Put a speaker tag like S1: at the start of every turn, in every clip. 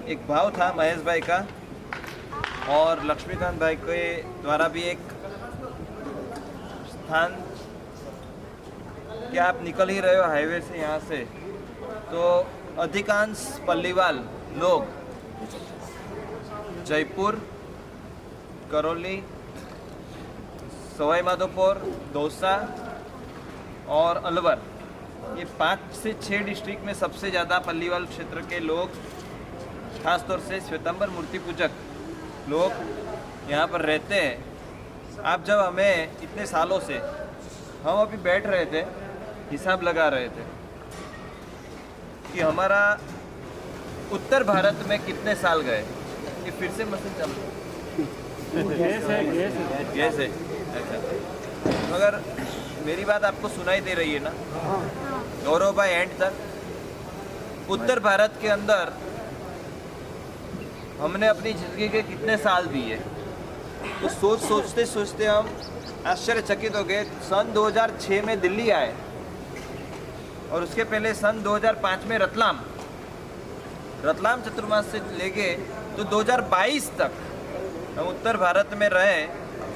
S1: एक भाव था महेश भाई का और लक्ष्मीकांत भाई के द्वारा भी एक स्थान कि आप निकल ही रहे हो हाईवे से यहाँ से, तो अधिकांश पल्लीवाल लोग जयपुर, करौली, सवाई माधोपुर, दौसा और अलवर, ये 5 से 6 डिस्ट्रिक्ट में सबसे ज़्यादा पल्लीवाल क्षेत्र के लोग, खासतौर से श्वेतांबर मूर्ति पूजक लोग यहाँ पर रहते हैं। आप जब हमें इतने सालों से, हम अभी बैठ रहे थे, हिसाब लगा रहे थे कि हमारा उत्तर भारत में कितने साल गए। ये फिर से मशीन चल गैस है। अच्छा, मगर मेरी बात आपको सुनाई दे रही है ना? गौरव भाई एंड तक उत्तर भारत के अंदर हमने अपनी ज़िंदगी के कितने साल दिए, तो सोचते सोचते हम आश्चर्यचकित हो गए। सन 2006 में दिल्ली आए और उसके पहले सन 2005 में रतलाम चतुर्मास से लेके तो 2022 तक हम उत्तर भारत में रहे।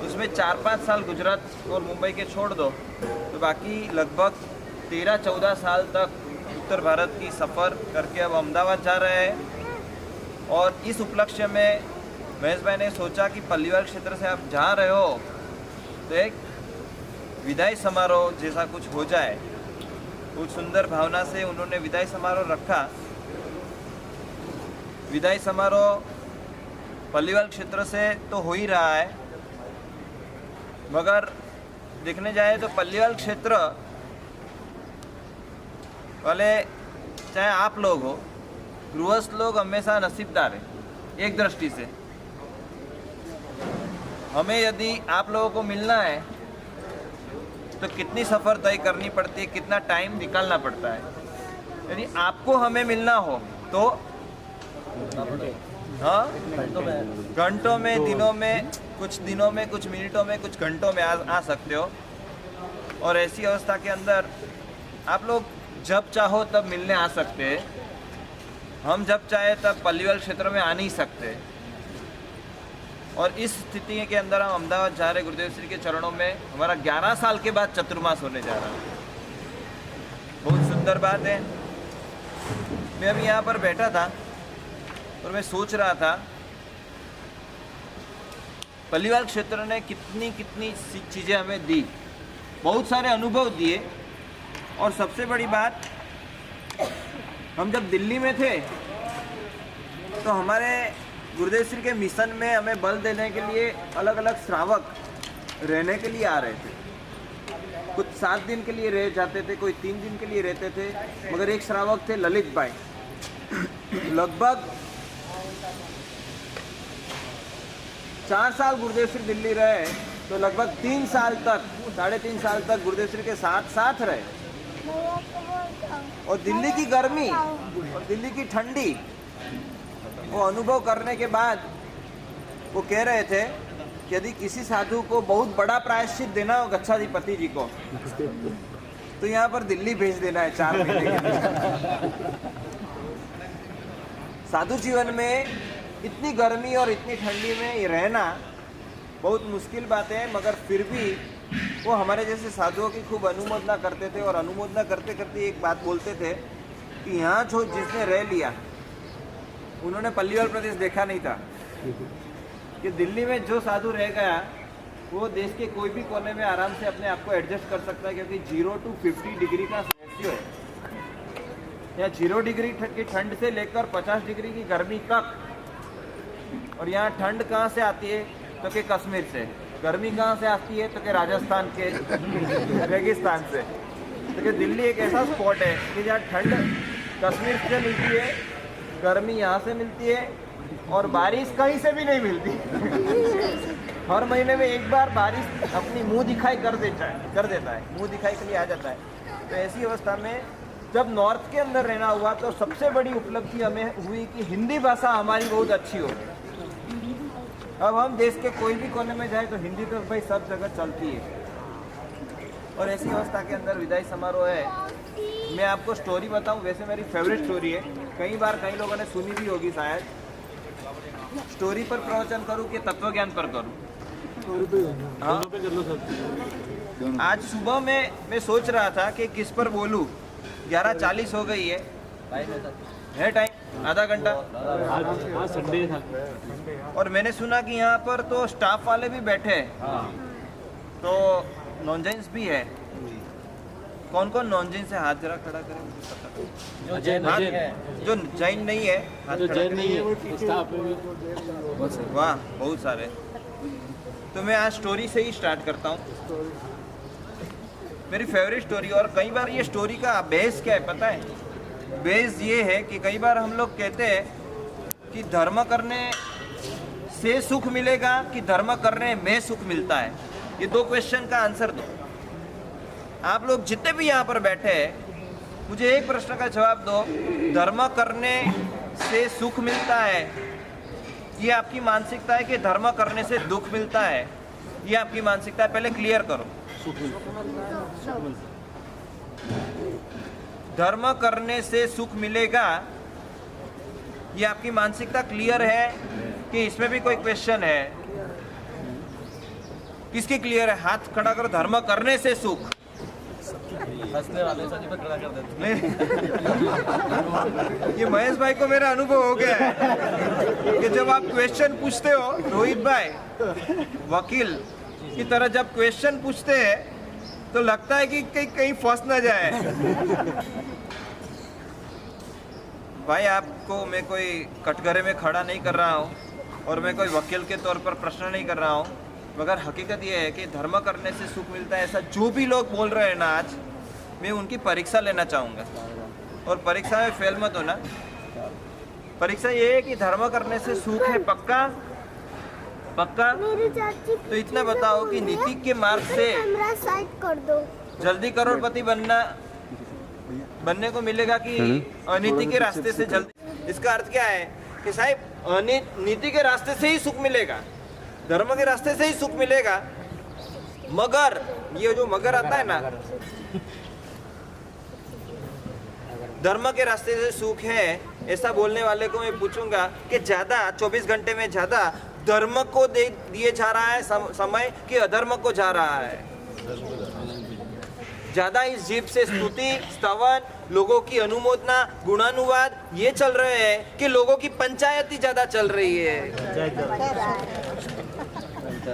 S1: उसमें 4-5 साल गुजरात और मुंबई के छोड़ दो तो बाकी लगभग 13-14 साल तक उत्तर भारत की सफ़र करके अब अहमदाबाद जा रहे हैं। और इस उपलक्ष्य में महेश भाई ने सोचा कि पल्लीवाल क्षेत्र से आप जा रहे हो तो एक विदाई समारोह जैसा कुछ हो जाए। बहुत सुंदर भावना से उन्होंने विदाई समारोह रखा। विदाई समारोह पल्लीवाल क्षेत्र से तो हो ही रहा है, मगर देखने जाए तो पल्लीवाल क्षेत्र वाले, चाहे आप लोग हो, गृहस्थ लोग हमेशा नसीबदार है। एक दृष्टि से हमें यदि आप लोगों को मिलना है तो कितनी सफ़र तय करनी पड़ती है, कितना टाइम निकालना पड़ता है। यदि आपको हमें मिलना हो तो हाँ, घंटों में, दिनों में, कुछ दिनों में, कुछ मिनटों में, कुछ घंटों में आ सकते हो। और ऐसी अवस्था के अंदर आप लोग जब चाहो तब मिलने आ सकते हैं। हम जब चाहे तब पल्लीवाल क्षेत्र में आ नहीं सकते। और इस स्थिति के अंदर हम अहमदाबाद जा रहे गुरुदेव श्री के चरणों में। हमारा 11 साल के बाद चतुर्मास होने जा रहा है। बहुत सुंदर बात है। मैं अभी यहाँ पर बैठा था और मैं सोच रहा था पल्लीवाल क्षेत्र ने कितनी चीज़ें हमें दी, बहुत सारे अनुभव दिए। और सबसे बड़ी बात, हम जब दिल्ली में थे तो हमारे गुरुदेव श्री के मिशन में हमें बल देने के लिए अलग अलग श्रावक रहने के लिए आ रहे थे। कुछ 7 दिन के लिए रह जाते थे, कोई 3 दिन के लिए रहते थे। मगर एक श्रावक थे ललित भाई, लगभग 4 साल गुरुदेव श्री दिल्ली रहे, तो लगभग 3 साल तक, 3.5 साल तक गुरुदेव श्री के साथ रहे। और दिल्ली की गर्मी और दिल्ली की ठंडी वो अनुभव करने के बाद वो कह रहे थे कि यदि किसी साधु को बहुत बड़ा प्रायश्चित देना हो गच्छाधिपति जी को, तो यहाँ पर दिल्ली भेज देना है 4 महीने के लिए। साधु जीवन में इतनी गर्मी और इतनी ठंडी में रहना बहुत मुश्किल बात है, मगर फिर भी वो हमारे जैसे साधुओं की खूब अनुमोदना करते थे। और अनुमोदना करते करते एक बात बोलते थे कि यहाँ जो जिसने रह लिया उन्होंने पल्लीवाल प्रदेश देखा नहीं था। कि दिल्ली में जो साधु रह गया वो देश के कोई भी कोने में आराम से अपने आप को एडजस्ट कर सकता है, क्योंकि 0 to 50 डिग्री का रेशियो है। यहाँ 0 डिग्री की ठंड से लेकर 50 डिग्री की गर्मी तक। और यहाँ ठंड कहाँ से आती है तो कि कश्मीर से, गर्मी कहाँ से आती है तो कि राजस्थान के रेगिस्तान से। तो कि दिल्ली एक ऐसा स्पॉट है कि जहाँ ठंड कश्मीर से मिलती है, गर्मी यहाँ से मिलती है और बारिश कहीं से भी नहीं मिलती। हर महीने में एक बार बारिश अपनी मुंह दिखाई कर देता है, मुंह दिखाई के लिए आ जाता है। तो ऐसी अवस्था में जब नॉर्थ के अंदर रहना हुआ तो सबसे बड़ी उपलब्धि हमें हुई कि हिंदी भाषा हमारी बहुत अच्छी हो। अब हम देश के कोई भी कोने में जाए तो हिंदी तो भाई सब जगह चलती है। और ऐसी अवस्था के अंदर विदाई समारोह है मैं आपको स्टोरी बताऊं, वैसे मेरी फेवरेट स्टोरी है, कई बार कई लोगों ने सुनी भी होगी शायद। स्टोरी पर प्रवचन करूं कि तत्व ज्ञान पर करूं? हाँ? आज सुबह में मैं सोच रहा था कि किस पर बोलूं। 11:40 हो गई है टाइम, आधा घंटा।
S2: आज संडे था
S1: और मैंने सुना कि यहाँ पर तो स्टाफ वाले भी बैठे हैं, तो नॉन जैन्स भी है। कौन कौन नॉन जैन से हाथ जरा खड़ा करें, मुझे पता
S2: जो जैन
S1: हाथ-
S2: है,
S1: जो जैन नहीं है हाथ
S2: जो
S1: खड़ा
S2: जैन
S1: करें।
S2: नहीं है स्टाफ में
S1: वाह, बहुत सारे। तो मैं आज स्टोरी से ही स्टार्ट करता हूँ, मेरी फेवरेट स्टोरी। और कई बार ये स्टोरी का बेस क्या है पता है? बेस ये है कि कई बार हम लोग कहते हैं कि धर्म करने से सुख मिलेगा कि धर्म करने में सुख मिलता है। ये दो क्वेश्चन का आंसर दो। आप लोग जितने भी यहाँ पर बैठे हैं, मुझे एक प्रश्न का जवाब दो। धर्म करने से सुख मिलता है, ये आपकी मानसिकता है कि धर्म करने से दुख मिलता है? ये आपकी मानसिकता है, पहले क्लियर करो। धर्म करने से सुख मिलेगा, ये आपकी मानसिकता क्लियर है कि इसमें भी कोई क्वेश्चन है? किसकी क्लियर है? हाथ खड़ा करो। धर्म करने से सुख,
S2: हंसने वाले सभी पर खड़ा कर देते
S1: ये महेश भाई को मेरा अनुभव हो गया है कि जब आप क्वेश्चन पूछते हो, रोहित भाई वकील की तरह जब क्वेश्चन पूछते हैं तो लगता है कि कहीं फंस ना जाए। भाई आपको मैं कोई कटघरे में खड़ा नहीं कर रहा हूँ और मैं कोई वकील के तौर पर प्रश्न नहीं कर रहा हूँ, मगर हकीकत ये है कि धर्म करने से सुख मिलता है, ऐसा जो भी लोग बोल रहे हैं ना आज, मैं उनकी परीक्षा लेना चाहूँगा। और परीक्षा में फेल मत होना। परीक्षा ये है कि धर्म करने से सुख है, पक्का? पक्का? तो इतना बताओ कि नीति के मार्ग से
S3: कर दो।
S1: जल्दी करोड़पति बनने को मिलेगा कि अनीति के रास्ते से जल्दी? इसका अर्थ क्या है कि साहब नीति के रास्ते से ही सुख मिलेगा, धर्म के रास्ते से ही सुख मिलेगा, मगर ये जो मगर आता है ना, धर्म के रास्ते से सुख है, ऐसा बोलने वाले को मैं पूछूंगा कि ज्यादा 24 घंटे में ज्यादा धर्म को दिए जा रहा है समय कि अधर्म को जा रहा है? ज्यादा इस जीव से स्तुति, स्तवन, लोगों की अनुमोदना, गुणानुवाद ये चल रहे हैं कि लोगों की पंचायत ही ज्यादा चल रही है?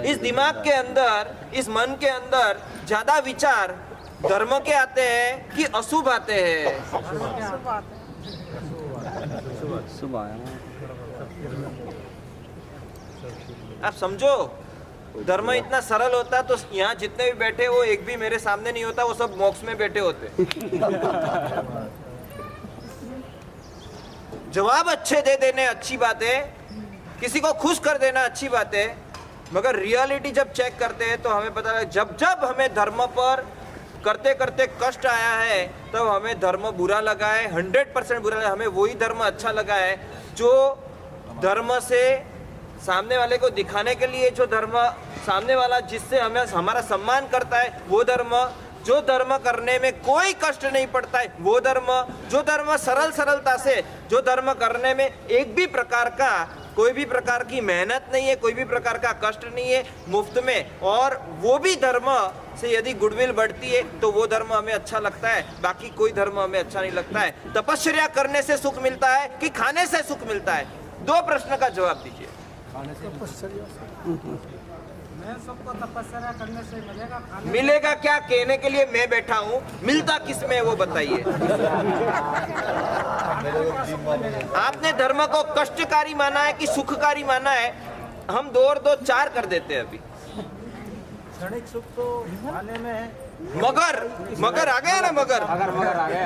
S1: इस दिमाग के अंदर, इस मन के अंदर ज्यादा विचार धर्म के आते हैं कि अशुभ आते हैं? आप समझो, धर्म इतना सरल होता तो यहाँ जितने भी बैठे वो एक भी मेरे सामने नहीं होता, वो सब मोक्ष में बैठे होते। जवाब अच्छे दे देने अच्छी बात है, किसी को खुश कर देना अच्छी बात है, मगर रियलिटी जब चेक करते हैं तो हमें पता है जब जब हमें धर्म पर करते करते कष्ट आया है तब हमें धर्म बुरा लगा है, 100% बुरा लगा। हमें वही धर्म अच्छा लगा है जो धर्म से सामने वाले को दिखाने के लिए, जो धर्म सामने वाला जिससे हमें हमारा सम्मान करता है वो धर्म, जो धर्म करने में कोई कष्ट नहीं पड़ता है वो धर्म, जो धर्म सरलता से, जो धर्म करने में एक भी प्रकार का कोई भी प्रकार की मेहनत नहीं है, कोई भी प्रकार का कष्ट नहीं है, मुफ्त में, और वो भी धर्म से यदि गुडविल बढ़ती है तो वो धर्म हमें अच्छा लगता है, बाकी कोई धर्म हमें अच्छा नहीं लगता है। तपस्या करने से सुख मिलता है कि खाने से सुख मिलता है? 2 प्रश्न का जवाब दीजिए।
S4: मैं सबको तपस्या करने से मिलेगा, खाने
S1: मिलेगा क्या कहने के लिए मैं बैठा हूँ, मिलता किस में वो बताइए। आपने धर्म को कष्टकारी माना है कि सुखकारी माना है? हम 2 और 2 4 कर देते हैं अभी।
S4: क्षणिक सुख तो खाने में है।
S1: मगर आ गया ना,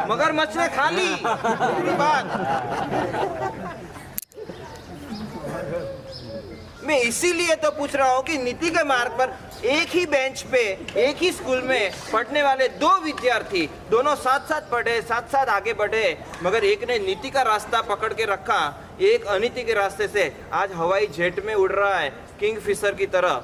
S1: मगर मछ ने खा ली मेरी बात। मैं इसीलिए तो पूछ रहा हूँ कि नीति के मार्ग पर एक ही बेंच पे, एक ही स्कूल में पढ़ने वाले 2 विद्यार्थी, दोनों साथ साथ पढ़े, साथ साथ आगे बढ़े, मगर एक ने नीति का रास्ता पकड़ के रखा, एक अनीति के रास्ते से आज हवाई जेट में उड़ रहा है किंग फिशर की तरह।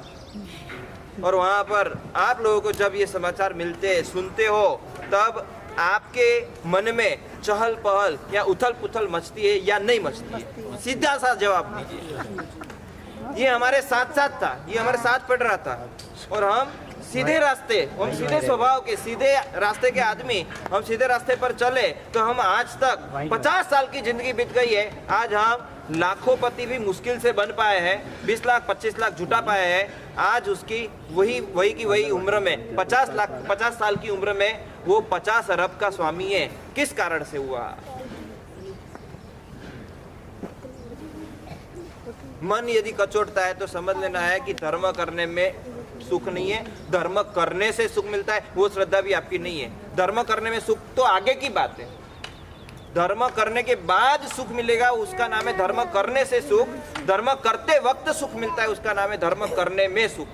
S1: और वहाँ पर आप लोगों को जब ये समाचार मिलते, सुनते हो, तब आपके मन में चहल पहल या उथल पुथल मचती है या नहीं मचती है? सीधा सा जवाब दीजिए। ये हमारे साथ साथ था, ये हमारे साथ पढ़ रहा था और हम सीधे रास्ते, हम सीधे स्वभाव के, सीधे रास्ते के आदमी, हम सीधे रास्ते पर चले तो हम आज तक 50 साल की जिंदगी बीत गई है, आज हम लाखोंपति भी मुश्किल से बन पाए हैं, 20 लाख 25 लाख जुटा पाए हैं। आज उसकी वही की वही उम्र में 50 साल की उम्र में वो 50 अरब का स्वामी है। किस कारण से हुआ? मन यदि कचोटता है तो समझ लेना है कि धर्म करने में सुख नहीं है, धर्म करने से सुख मिलता है, वो श्रद्धा भी आपकी नहीं है। धर्म करने में सुख तो आगे की बात है, धर्म करने के बाद सुख मिलेगा, उसका नाम है धर्म करने से सुख। धर्म करते वक्त सुख मिलता है, उसका नाम है धर्म करने में सुख।